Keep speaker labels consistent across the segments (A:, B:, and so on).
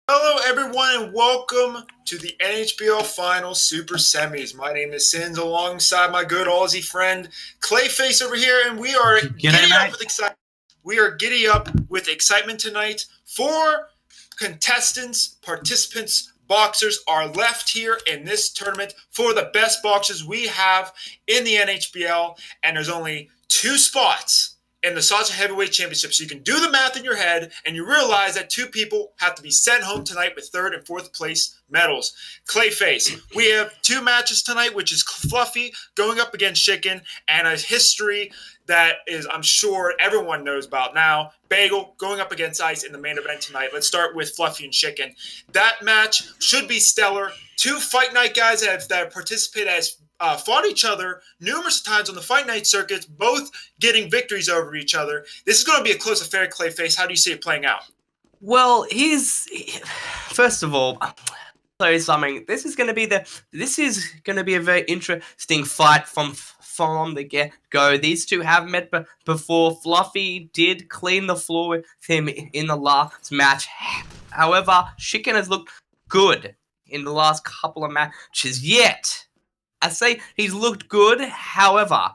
A: Hello, everyone, and welcome to the NHBL Final Super Semis. My name is Sins, alongside my good Aussie friend Clayface over here, and we are giddy up with excitement. We are giddy up with excitement tonight. 4 contestants, participants, boxers are left here in this tournament for the best boxers we have in the NHBL, and there's only 2 spots in the Sasha Heavyweight Championship. So you can do the math in your head, and you realize that 2 people have to be sent home tonight with 3rd and 4th place medals. Clayface, we have 2 matches tonight, which is Fluffy going up against Shiken, and a history that is, I'm sure everyone knows about now. Bagel going up against Eiss in the main event tonight. Let's start with Fluffy and Shiken. That match should be stellar. 2 fight night guys that have participated as fought each other numerous times on the fight night circuits, both getting victories over each other. This is going to be a close affair, Clayface. How do you see it playing out?
B: Well, first of all, so something. This is going to be a very interesting fight from the get go. These two have met before. Fluffy did clean the floor with him in the last match. However, Shiken has looked good in the last couple of matches. Yet, I say he's looked good. However,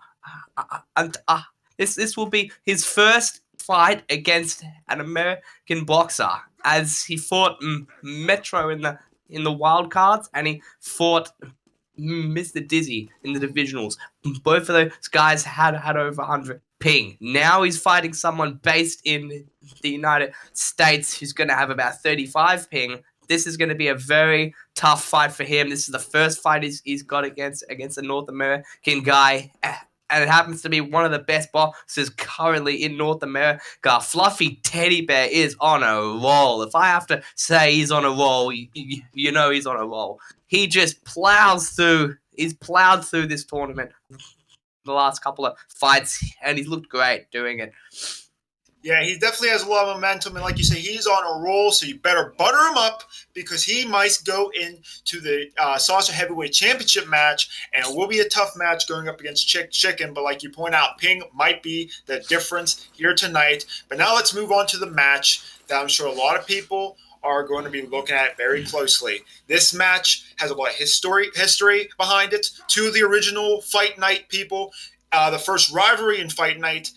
B: this will be his first fight against an American boxer, as he fought Metro in the wild cards, and he fought Mr. Dizzy in the divisionals. Both of those guys had over 100 ping. Now he's fighting someone based in the United States who's going to have about 35 ping. This is going to be a very tough fight for him. This is the first fight he's got against a North American guy, and it happens to be one of the best boxers currently in North America. Fluffy Teddy Bear is on a roll. If I have to say he's on a roll, you know he's on a roll. He just plows through. He's plowed through this tournament the last couple of fights, and he's looked great doing it.
A: Yeah, he definitely has a lot of momentum, and like you say, he's on a roll, so you better butter him up, because he might go into the Sasha Heavyweight Championship match, and it will be a tough match going up against Shiken, but like you point out, ping might be the difference here tonight. But now let's move on to the match that I'm sure a lot of people are going to be looking at very closely. This match has a lot of history behind it. 2 of the original Fight Night people, the first rivalry in Fight Night.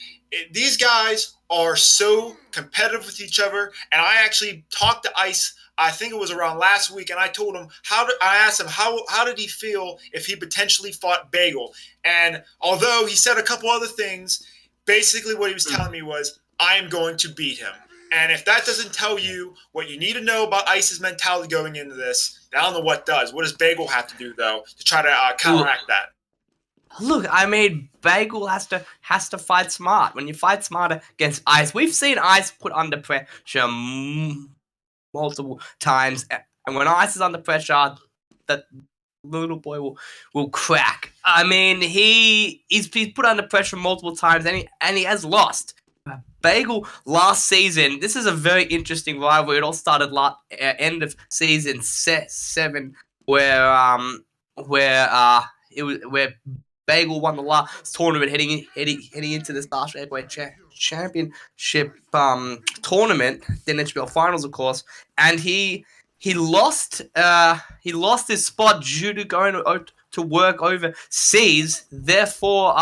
A: These guys are so competitive with each other, and I actually talked to Eiss, I think it was around last week, and I told him I asked him how did he feel if he potentially fought Bagel, and although he said a couple other things, basically what he was telling me was, I am going to beat him. And if that doesn't tell you what you need to know about Eiss's mentality going into this, I don't know what does. What does Bagel have to do, though, to try to counteract that?
B: Look, I mean, Bagel has to fight smart. When you fight smart against Eiss, we've seen Eiss put under pressure multiple times, and when Eiss is under pressure, that little boy will crack. I mean, he's put under pressure multiple times, and he has lost. Bagel last season. This is a very interesting rivalry. It all started end of season 7, where Bagel won the last tournament, heading into the Sasha Heavyweight Championship tournament, the NHBL finals, of course, and he lost his spot due to going to work overseas. Therefore,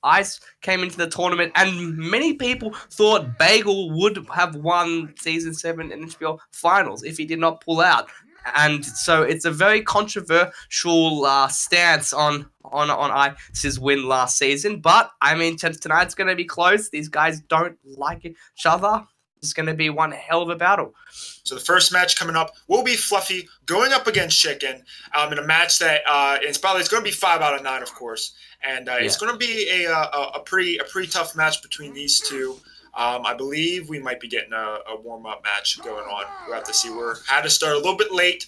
B: Eiss came into the tournament, and many people thought Bagel would have won Season 7 NHBL finals if he did not pull out. And so it's a very controversial stance on Eiss's win last season. But, I mean, tonight's going to be close. These guys don't like each other. It's going to be one hell of a battle.
A: So the first match coming up will be Fluffy going up against Shiken in a match that it's going to be 5 out of 9, of course, and it's going to be a pretty tough match between these two. I believe we might be getting a warm up match going on. We'll have to see. Had to start a little bit late,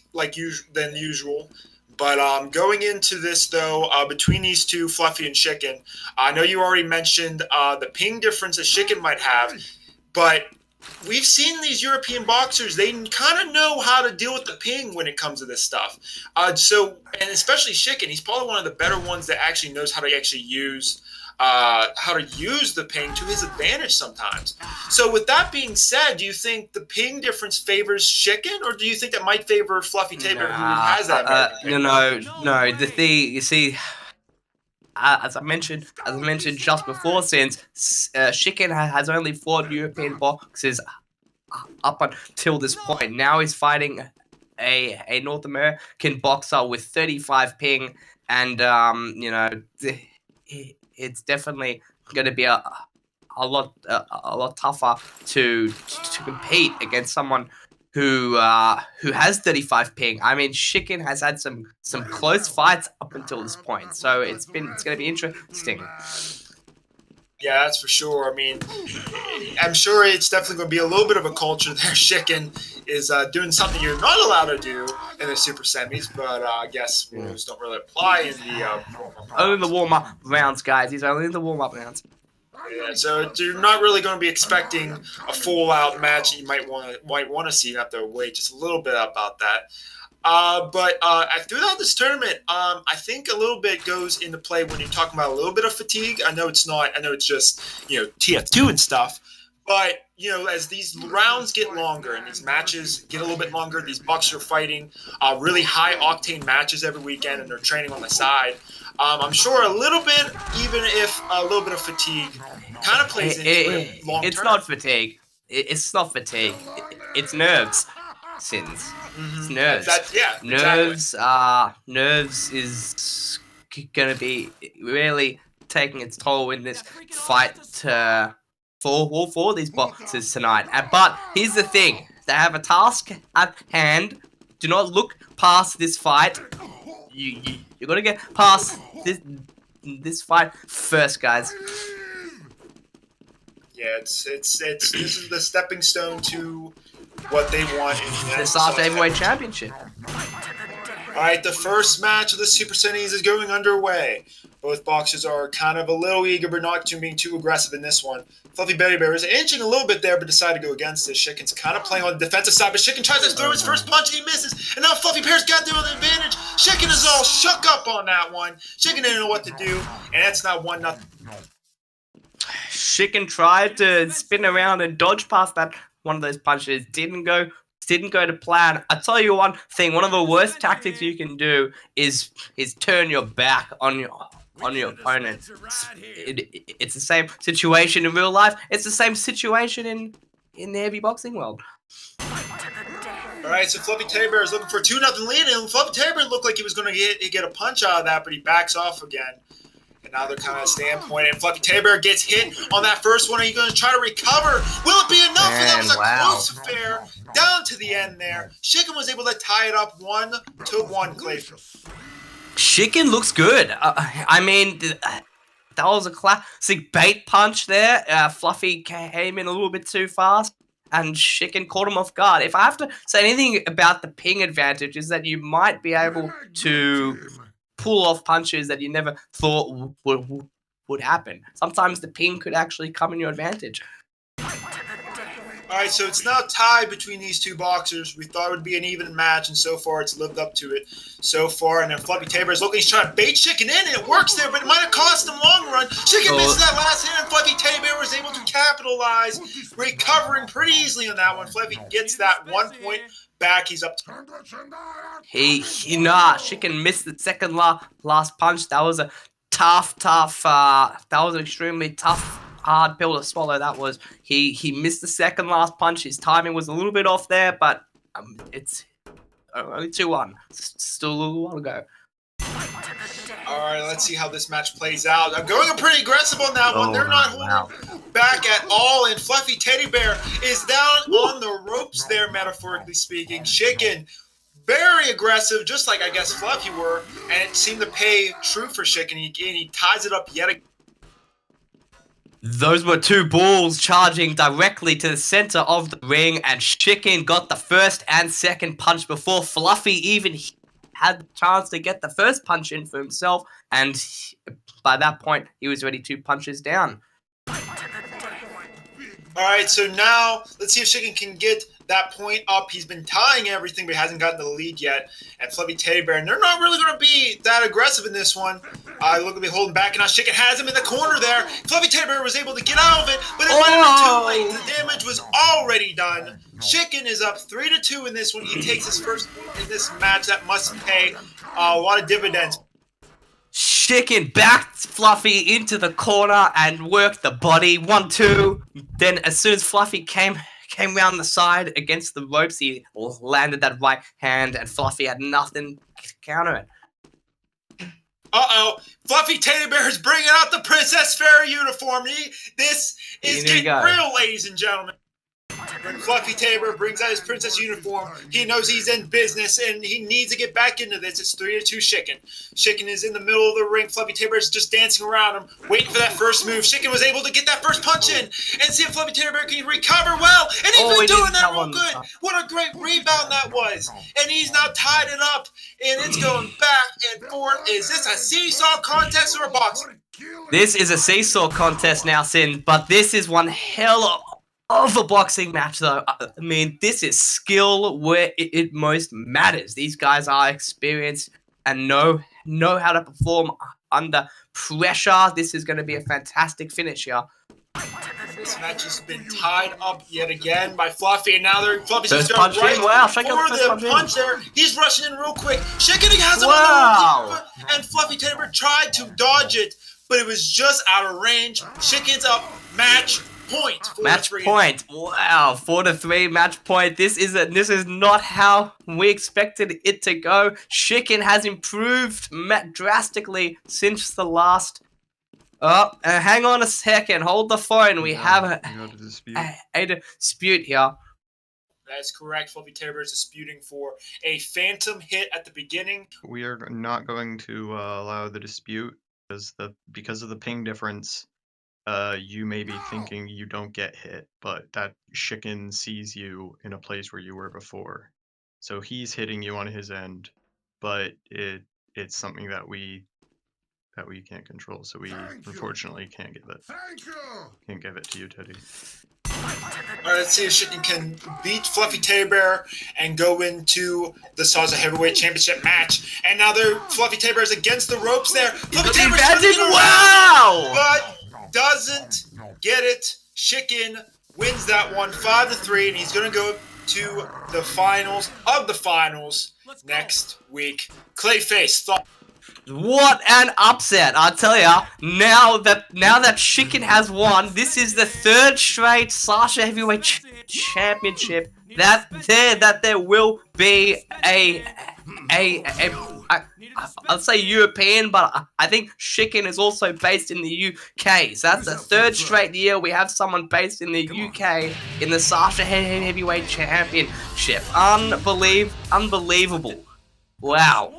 A: than usual. But going into this, though, between these two, Fluffy and Shiken, I know you already mentioned the ping difference that Shiken might have, but we've seen these European boxers, they kind of know how to deal with the ping when it comes to this stuff. And especially Shiken, he's probably one of the better ones that actually knows how to actually use how to use the ping to his advantage sometimes. So with that being said, do you think the ping difference favors Shiken, or do you think that might favor Fluffy Tabor, who has that American ping?
B: No. The thing, you see, as I mentioned just before, since Shiken has only fought European boxers up until this point. Now he's fighting a North American boxer with 35 ping, and it's definitely going to be a lot tougher to compete against someone who has 35 ping. I mean, Shiken has had some close fights up until this point, so it's going to be interesting.
A: Yeah, that's for sure. I mean, I'm sure it's definitely going to be a little bit of a culture there. Shiken is doing something you're not allowed to do in the super semis, but I guess rules don't really apply in the
B: only the warm-up rounds, guys. He's only in the warm-up rounds.
A: Yeah, so you're not really going to be expecting a full-out match that you might want to see. You have to wait just a little bit about that. But throughout this tournament, I think a little bit goes into play when you're talking about a little bit of fatigue. I know it's not. I know it's just TF2 and stuff. But as these rounds get longer and these matches get a little bit longer, these bucks are fighting really high octane matches every weekend, and they're training on the side. I'm sure a little bit, even if a little bit of fatigue, kind of plays into it long term.
B: It's not fatigue. It's not fatigue. It's nerves. Sins. It's nerves. Nerves is gonna be really taking its toll in this fight for these boxers tonight. But here's the thing: they have a task at hand. Do not look past this fight. You gotta get past this fight first, guys.
A: Yeah, this is the stepping stone to what they want in
B: the Sasha Heavyweight Championship.
A: All right, the first match of the Super Semis is going underway. Both boxers are kind of a little eager, but not being too aggressive in this one. Fluffy Betty Bear is inching a little bit there, but decided to go against it. Shiken's kind of playing on the defensive side, but Shiken tries to throw his first punch and he misses. And now Fluffy Bear's got the advantage. Shiken is all shook up on that one. Shiken didn't know what to do, and that's not 1-0.
B: Shiken tried to spin around and dodge past that one of those punches. Didn't go to plan. I tell you one thing. One of the worst tactics you can do is turn your back on your opponent. It's the same situation in real life. It's the same situation in the heavy boxing world.
A: All right, so Fluffy Teddy Bear is looking for a 2-0 lead, and Fluffy Teddy Bear looked like he was going to get a punch out of that, but he backs off again. And now they're kind of standpoint, and Fluffy Teddy Bear gets hit on that first one. Are you going to try to recover? Will it be enough? And that was a close affair down to the end there. Shiken was able to tie it up 1-1, Clayton.
B: Shiken looks good. I mean, that was a classic bait punch there. Fluffy came in a little bit too fast, and Shiken caught him off guard. If I have to say anything about the ping advantage, is that you might be able to pull off punches that you never thought would happen. Sometimes the ping could actually come in your advantage.
A: All right, so it's now tied between these two boxers. We thought it would be an even match, and so far it's lived up to it so far. And then Fluffy Tabor is looking, he's trying to bait Shiken in, and it works there, but it might have cost him long run. Shiken misses that last hit, and Fluffy Tabor was able to capitalize, recovering pretty easily on that one. Fluffy gets that 1 point back. He's up.
B: Shiken missed the second last punch. That was a tough. That was an extremely tough, hard pill to swallow. That was he missed the second last punch. His timing was a little bit off there, but it's only 2-1. Still a little while to go.
A: All right, let's see how this match plays out. I'm going pretty aggressive on that one. They're not holding back at all, and Fluffy Teddy Bear is down on the ropes there, metaphorically speaking. Shiken, very aggressive, just like I guess Fluffy were, and it seemed to pay true for Shiken. He ties it up yet again.
B: Those were two balls charging directly to the center of the ring, and Shiken got the first and second punch before Fluffy even had the chance to get the first punch in for himself, and by that point, he was already 2 punches down.
A: All right, so now let's see if Shiken can get that point up. He's been tying everything, but he hasn't gotten the lead yet. And Fluffy Teddy Bear, and they're not really going to be that aggressive in this one. Look at me holding back, and now Shiken has him in the corner there. Fluffy Teddy Bear was able to get out of it, but it might have been too late. The damage was already done. Shiken is up 3-2 in this one. He takes his first win in this match. That must pay a lot of dividends.
B: Shiken backed Fluffy into the corner and worked the body. 1-2. Then as soon as Fluffy came round the side against the ropes, he landed that right hand, and Fluffy had nothing to counter it.
A: Uh-oh. Fluffy Teddy Bear is bringing out the Princess Fairy uniform. This is getting real, ladies and gentlemen. When Fluffy Teddy Bear brings out his princess uniform, he knows he's in business, and he needs to get back into this. It's 3-2 Shiken. Shiken is in the middle of the ring. Fluffy Teddy Bear is just dancing around him, waiting for that first move. Shiken was able to get that first punch in, and see if Fluffy Teddy Bear can recover well, and he's been doing that real good. What a great rebound that was. And he's now tied it up, and it's going back and forth. Is this a seesaw contest or a boxing?
B: This is a seesaw contest now, Sin, but this is one hell of a boxing match, though. I mean, this is skill where it most matters. These guys are experienced and know how to perform under pressure. This is going to be a fantastic finish here.
A: This match has been tied up yet again by Fluffy, and now Fluffy's just
B: going
A: right for the punch there. He's rushing in real quick. Shiken has him on the rope, and Fluffy Teddy Bear tried to dodge it, but it was just out of range. Shiken's up. Match point.
B: Match point. Wow, 4-3 match point. This is not how we expected it to go. Shiken has improved drastically since the last. Hang on a second. Hold the phone. We have a dispute here.
A: That's correct. Fluffy Teddy Bear is disputing for a phantom hit at the beginning.
C: We are not going to allow the dispute because of the ping difference. You may be thinking you don't get hit, but that Shiken sees you in a place where you were before. So he's hitting you on his end, but it's something that we can't control. So we unfortunately can't give it. Can't give it to you, Teddy.
A: Alright, let's see if Shiken can beat Fluffy Teddy Bear and go into the Sasha Heavyweight Championship match. And now Fluffy Teddy Bear's against the ropes there. Fluffy Teddy Bear's
B: wow!
A: But doesn't get it. Shiken wins that one 5-3, and he's going to go to the finals of the finals next week. Clayface, thought.
B: What an upset! I'll tell ya. Now that Shiken has won, this is the third straight Sasha Heavyweight Championship that there will be I'll say European, but I think Shiken is also based in the UK. So that's the third straight year we have someone based in the UK in the Sasha Heavyweight Championship. Unbelievable. Wow.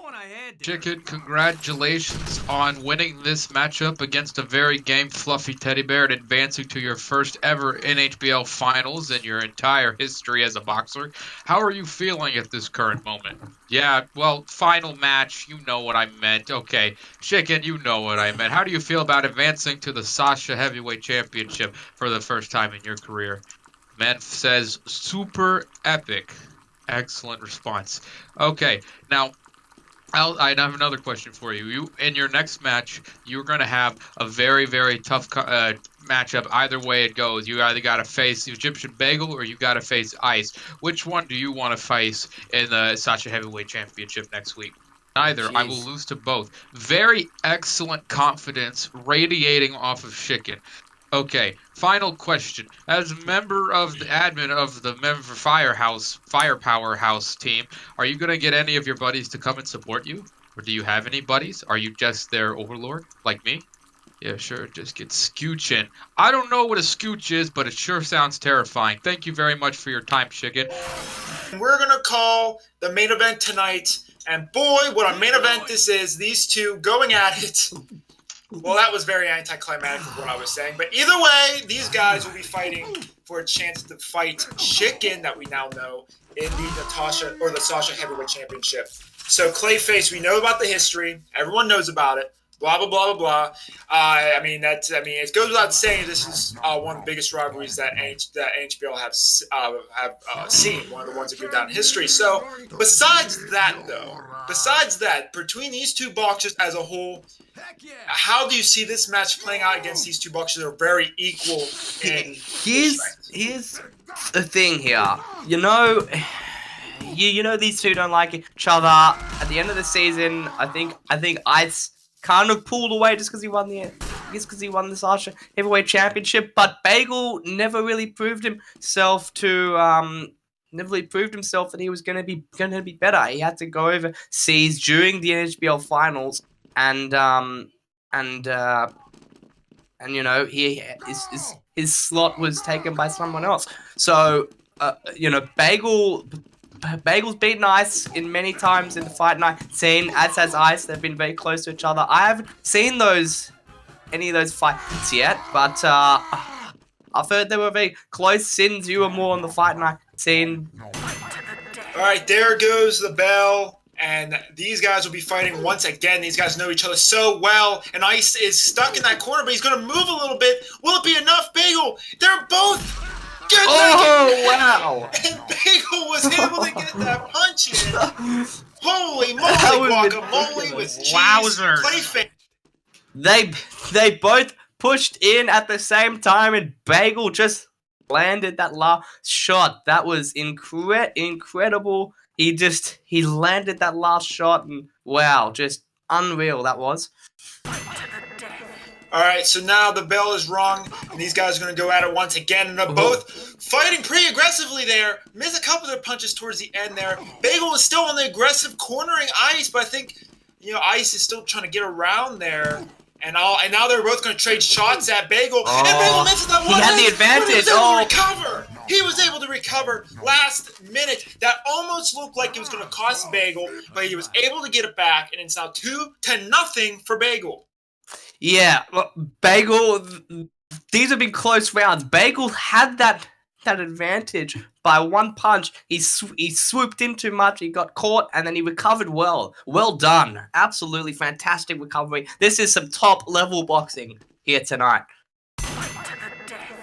D: Shiken, congratulations on winning this matchup against a very game Fluffy Teddy Bear and advancing to your first ever NHBL finals in your entire history as a boxer. How are you feeling at this current moment? Yeah, well, final match, you know what I meant. Okay, Shiken, you know what I meant. How do you feel about advancing to the Sasha Heavyweight Championship for the first time in your career? Menf says, super epic. Excellent response. Okay, now, I have another question for you. In your next match, you're going to have a very, very tough matchup. Either way it goes, you either got to face Egyptian Bagel or you got to face Eiss. Which one do you want to face in the Sasha Heavyweight Championship next week? Neither. Jeez. I will lose to both. Very excellent confidence radiating off of Shiken. Okay, final question. As a member of the admin of the Member Firepower House team, are you going to get any of your buddies to come and support you? Or do you have any buddies? Are you just their overlord, like me? Yeah, sure, just get scooching. I don't know what a scooch is, but it sure sounds terrifying. Thank you very much for your time, Shiken.
A: We're going to call the main event tonight, and boy, what a main event this is. These two going at it. Well, that was very anticlimactic of what I was saying. But either way, these guys will be fighting for a chance to fight Shiken, that we now know, in the Sasha Heavyweight Championship. So, Clayface, we know about the history. Everyone knows about it. blah blah blah blah blah. I mean it goes without saying this is one of the biggest rivalries that NHBL have seen, one of the ones that go down in history. So besides that, between these two boxers as a whole, how do you see this match playing out against these two boxers that are very equal in
B: Here's the thing here. You know these two don't like each other. At the end of the season, I think Eiss kind of pulled away just because he won the Sasha Heavyweight Championship, but Bagel never really proved himself that he was gonna be better. He had to go overseas during the NHBL finals, and you know, his slot was taken by someone else. So you know, Bagel's beaten Eiss in many times in the fight, and I've seen, as has Eiss, they've been very close to each other. I haven't seen any of those fights yet, but I've heard they were very close. Sins, you were more on the fight, and I've seen.
A: All right, there goes the bell. And these guys will be fighting once again. These guys know each other so well. And Eiss is stuck in that corner, but he's going to move a little bit. Will it be enough, Bagel? They're both good.
B: Oh, wow.
A: And Bagel was able to get that punch in. Holy moly, guacamole with cheese.
D: Wowzer.
B: They both pushed in at the same time, and Bagel just landed that last shot. That was incredible. He landed that last shot, and wow, just unreal that was.
A: All right, so now the bell is rung, and these guys are going to go at it once again, and they're both fighting pretty aggressively there. Missed a couple of their punches towards the end there. Bagel is still on the aggressive cornering Eiss, but I think, you know, Eiss is still trying to get around there. And now they're both going to trade shots at Bagel. And Bagel misses that one.
B: He had the advantage.
A: He was able to recover last minute. That almost looked like it was going to cost Bagel, but he was able to get it back, and it's now 2-0 for Bagel.
B: Yeah, well, Bagel, these have been close rounds. Bagel had that advantage by one punch. He swooped in too much, he got caught, and then he recovered well. Well done. Absolutely fantastic recovery. This is some top-level boxing here tonight.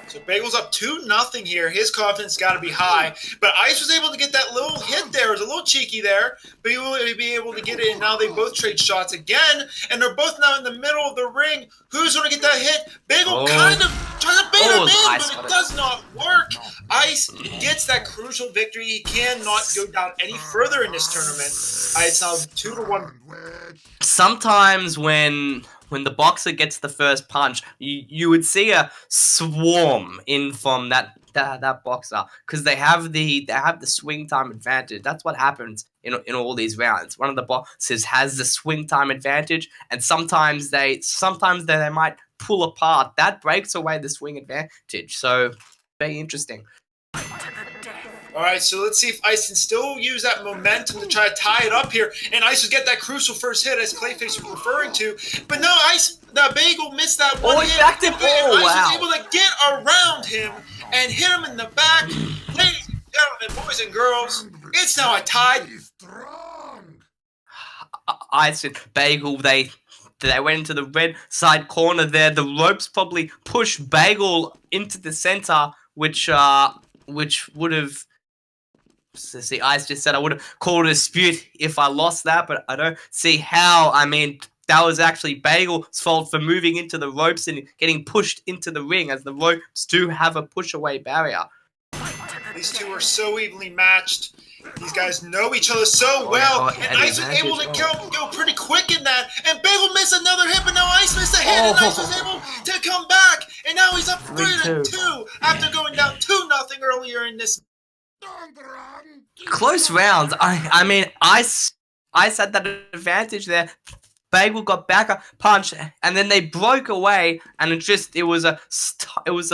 A: So Bagel's up 2-0 here. His confidence got to be high. But Eiss was able to get that little hit there. It was a little cheeky there. But he will be able to get it. And now they both trade shots again. And they're both now in the middle of the ring. Who's going to get that hit? Bagel kind of tries to bait him in, but it does not work. Eiss gets that crucial victory. He cannot go down any further in this tournament. It's now 2-1.
B: Sometimes when the boxer gets the first punch, you would see a swarm in from that boxer, because they have the swing time advantage. That's what happens in all these rounds. One of the boxers has the swing time advantage, and sometimes they might pull apart. That breaks away the swing advantage. So very interesting.
A: All right, so let's see if Eiss can still use that momentum to try to tie it up here. And Eiss will get that crucial first hit, as Clayface was referring to. But no, Bagel missed that one hit.
B: Backed it.
A: And Eiss was able to get around him and hit him in the back. Ladies and gentlemen, boys and girls, it's now a tie.
B: Eiss and Bagel, they went into the red side corner there. The ropes probably pushed Bagel into the center, which would have. See, Eiss just said I would have called a dispute if I lost that, but I don't see how. I mean, that was actually Bagel's fault for moving into the ropes and getting pushed into the ring, as the ropes do have a push-away barrier.
A: These two are so evenly matched. These guys know each other so well, and Eiss was able to go pretty quick in that. And Bagel missed another hit, but now Eiss missed a hit, and Eiss was able to come back. And now he's up 3-2 after going down 2-0 earlier in this.
B: Close rounds. I mean, Eiss had that advantage there. Bagel got back a punch, and then they broke away, and it was a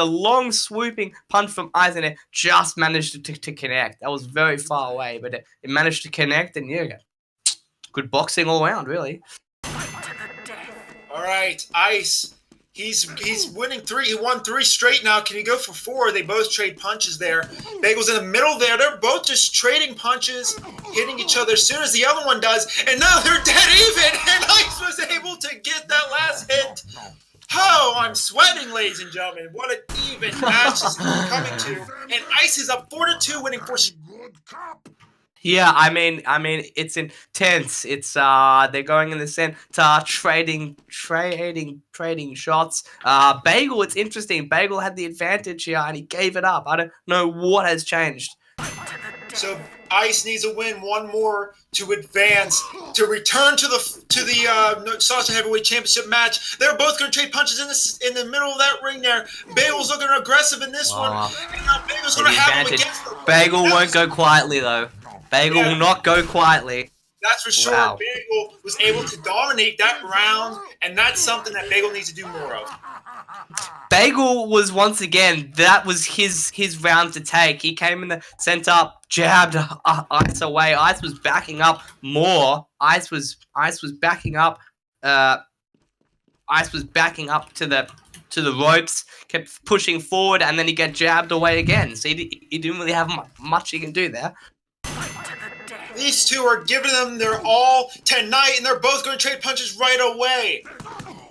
B: long swooping punch from Eiss, and it just managed to connect. That was very far away, but it managed to connect, and yeah, good boxing all around, really.
A: All right, Eiss He's winning 3. He won 3 straight now. Can he go for 4? They both trade punches there. Bagel's in the middle there. They're both just trading punches, hitting each other as soon as the other one does. And now they're dead even. And Eiss was able to get that last hit. Oh, I'm sweating, ladies and gentlemen. What an even match is coming to. And Eiss is up 4-2, winning 4.
B: Yeah, I mean, it's intense. It's they're going in the center, trading shots. Bagel, it's interesting. Bagel had the advantage here, and he gave it up. I don't know what has changed.
A: So Eiss needs to win one more to advance, to return to the Sasha Heavyweight Championship match. They're both going to trade punches in the middle of that ring there. Bagel's looking aggressive in this one, and now Bagel's going to have him against them.
B: Bagel won't go quietly though. Bagel will not go quietly.
A: That's for sure. Wow. Bagel was able to dominate that round, and that's something that Bagel needs to do more of.
B: Bagel was once again, that was his round to take. He came in the center, jabbed Eiss away. Eiss was backing up more. Eiss was backing up. Eiss was backing up to the ropes, kept pushing forward, and then he got jabbed away again. So he didn't really have much he can do there.
A: These two are giving them their all tonight, and they're both going to trade punches right away.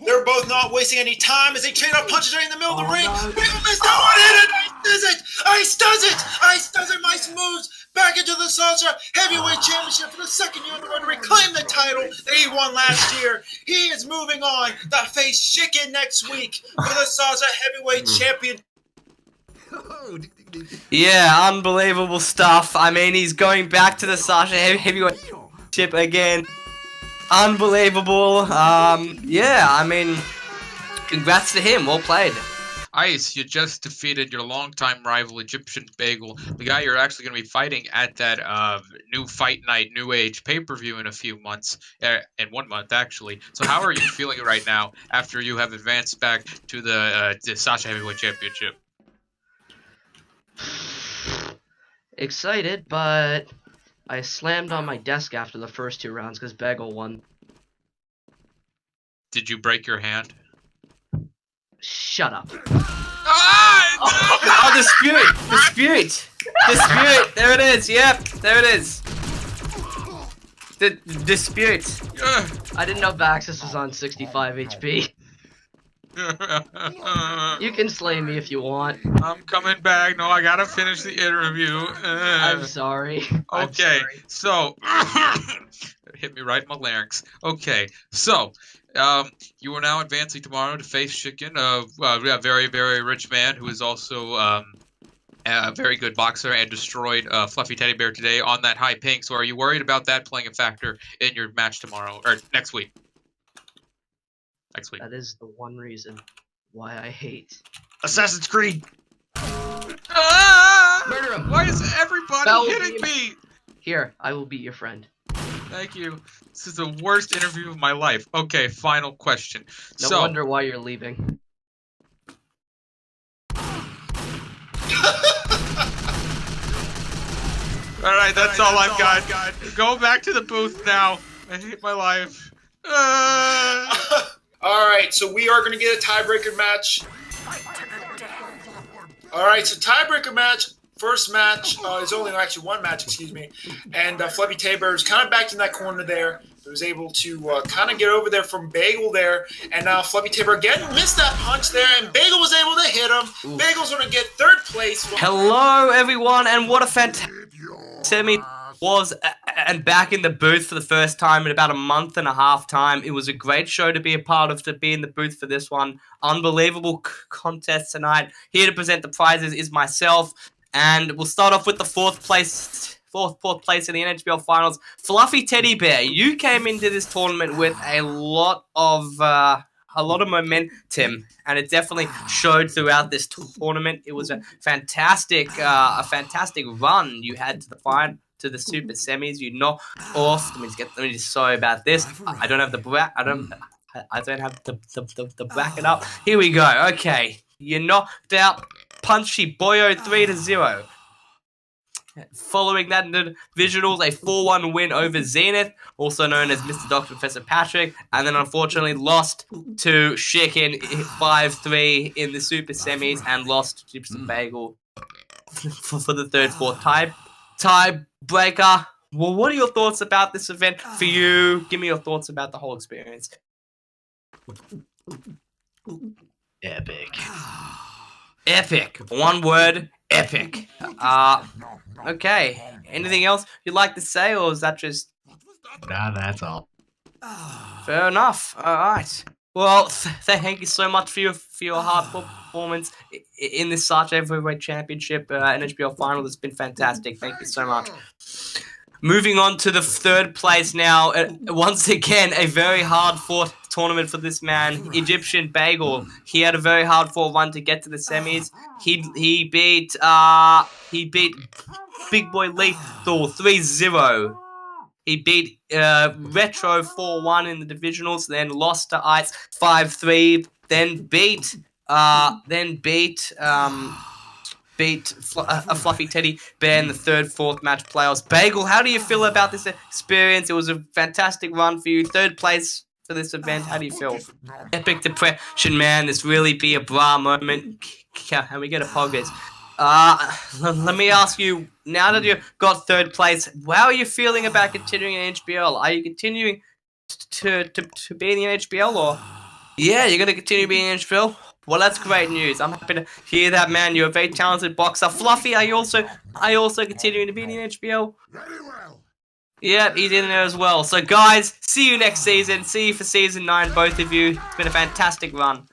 A: They're both not wasting any time as they trade out punches right in the middle of the ring. Bagel missed that one, hit it! Eiss does it! Eiss does it! Eiss moves back into the Sasha Heavyweight Championship for the second year in the row to reclaim the title that he won last year. He is moving on to face Shiken next week for the Sasha Heavyweight Championship.
B: Yeah, unbelievable stuff. I mean, he's going back to the Sasha Heavyweight Championship again. Unbelievable. Yeah, I mean, congrats to him. Well played.
D: Eiss, you just defeated your longtime rival, Egyptian Bagel, the guy you're actually going to be fighting at that new Fight Night New Age pay-per-view in a few months, in 1 month actually. So how are you feeling right now after you have advanced back to the Sasha Heavyweight Championship?
E: Excited, but I slammed on my desk after the first 2 rounds because Bagel won.
D: Did you break your hand?
E: Shut up.
B: Oh, the spirit. There it is. Yep, there it is. The spirit.
E: I didn't know Baxis was on 65 HP. You can slay me if you want.
D: I'm coming back. No, I gotta finish the interview.
E: I'm sorry.
D: Okay, so hit me right in my larynx. Okay, so you are now advancing tomorrow to face Shiken, a very, very rich man who is also a very good boxer and destroyed Fluffy Teddy Bear today on that high ping. So are you worried about that playing a factor in your match tomorrow or next week?
E: That is the one reason why I hate
C: Assassin's Creed.
E: Murder him.
D: Why is everybody hitting me?
E: Here, I will be your friend.
D: Thank you. This is the worst interview of my life. Okay, final question.
E: No wonder why you're leaving.
D: Alright, that's all I've got. Go back to the booth now. I hate my life.
A: Alright, so we are going to get a tiebreaker match. Alright, so tiebreaker match. First match, there's only actually one match, excuse me. And Fluffy Teddy Bear was kind of backed in that corner there. He was able to kind of get over there from Bagel there. And now Fluffy Teddy Bear again missed that punch there. And Bagel was able to hit him. Ooh. Bagel's going to get 3rd place.
B: Hello, everyone. And what a fantastic semi was. And back in the booth for the first time in about a month and a half time. It was a great show to be a part of, to be in the booth for this one. Unbelievable contest tonight. Here to present the prizes is myself. And we'll start off with the fourth place in the NHBL finals. Fluffy Teddy Bear, you came into this tournament with a lot of momentum, and it definitely showed throughout this tournament. It was a fantastic run you had to the super semis. You knocked off. Let me just sorry about this. I don't have the bracket up. Here we go. Okay, you knocked out Punchy Boyo 3-0. Following that in the divisionals, a 4-1 win over Zenith, also known as Mr. Dr. Professor Patrick, and then unfortunately lost to Shiken 5-3 in the super semis and lost to Mr. Bagel for the third, fourth tiebreaker. Well, what are your thoughts about this event for you? Give me your thoughts about the whole experience.
E: Epic.
B: Epic. One word, epic. Okay. Anything else you'd like to say, or is that just...
E: Nah, that's all.
B: Fair enough. All right. Well, thank you so much for your hard performance in this Sasha Heavyweight Championship NHBL final. It's been fantastic. Thank you so much. Moving on to the third place now. Once again, a very hard-fought tournament for this man, Egyptian Bagel. He had a very hard-fought run to get to the semis. He beat Big Boy Lethal 3-0. He beat Retro 4-1 in the divisionals, then lost to Eiss 5-3, then beat a fluffy teddy bear in the third, fourth match playoffs. Bagel, how do you feel about this experience? It was a fantastic run for you. Third place for this event. How do you feel? Epic depression, man. This really be a bra moment. Can we get a poggers? Let me ask you, now that you got third place, how are you feeling about continuing in NHBL? Are you continuing to be in the NHBL, or? Yeah, you're going to continue being in NHBL? Well, that's great news. I'm happy to hear that, man. You're a very talented boxer. Fluffy, are you also continuing to be in the NHBL?
F: Very well.
B: Yep, he's in there as well. So, guys, see you next season. See you for Season 9, both of you. It's been a fantastic run.